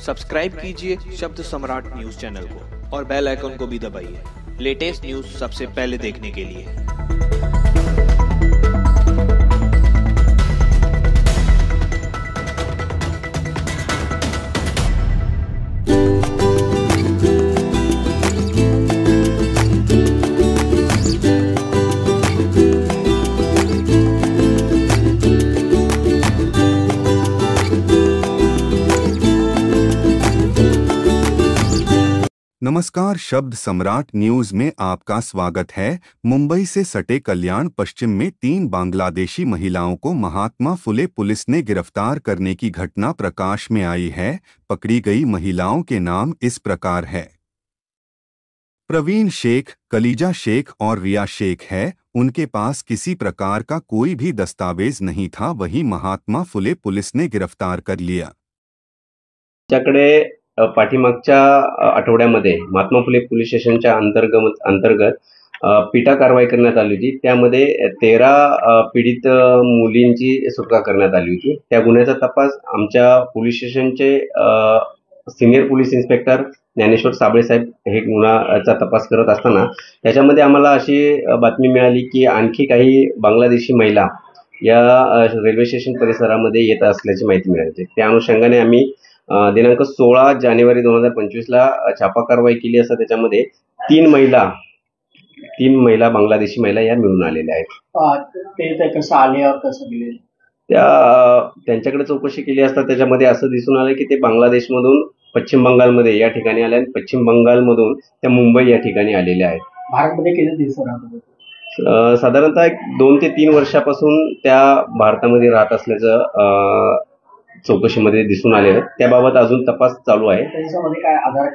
Subscribe कीजिए शब्द सम्राट news channel को और बेल आइकन को भी दबाइए लेटेस्ट न्यूज सबसे पहले देखने के लिए। नमस्कार, शब्द सम्राट न्यूज में आपका स्वागत है। मुंबई से सटे कल्याण पश्चिम में 3 बांग्लादेशी महिलाओं को महात्मा फुले पुलिस ने गिरफ्तार करने की घटना प्रकाश में आई है। पकड़ी गई महिलाओं के नाम इस प्रकार है। प्रवीण शेख, कलीजा शेख और रिया शेख है। उनके पास किसी प्रकार का कोई भी दस्तावेज नहीं था, वही महात्मा फुले पुलिस ने गिरफ्तार कर लिया। पाठीमागच्या आठवड्यामध्ये महात्मा फुले पोलीस स्टेशनच्या अंतर्गत पिटा कारवाई करण्यात आली होती। त्यामध्ये 13 पीडित मुलींची सुटका करण्यात आली होती। त्या गुन्ह्याचा तपास आमच्या पोलीस स्टेशनचे senior police inspector Dnyaneshwar Sable साहेब हे गुन्ह्याचा तपास करत असताना त्याच्यामध्ये आम्हाला अशी बातमी मिळाली की आणखी काही बांगलादेशी महिला या रेल्वे स्टेशन परिसरामध्ये येत असल्याची माहिती मिळाली। त्या अनुषंगाने आम्ही दिनांक 16 जानेवारी 2025 ला छापा कारवाई केली असता त्याच्यामध्ये 3 महिला बांगलादेशी महिला या मिळून आलेल्या आहेत। ते कसं आले और कसं गेले त्यांच्याकडे चौकशी केली असता त्याच्यामध्ये असं दिसून आलं की ते बांगलादेशमधून पश्चिम बंगालमध्ये या ठिकाणी आले आणि पश्चिम बंगालमधून त्या मुंबई या ठिकाणी आलेल्या आहेत। भारतामध्ये किती दिवस राहतात? साधारणतः 2 ते 3 वर्षापासून त्या भारतामध्ये राहत असल्याचं चौकशीमध्ये दिसून आले आहे। त्याबाबत अजून तपास चालू आहे। त्याच्यामध्ये काय आधार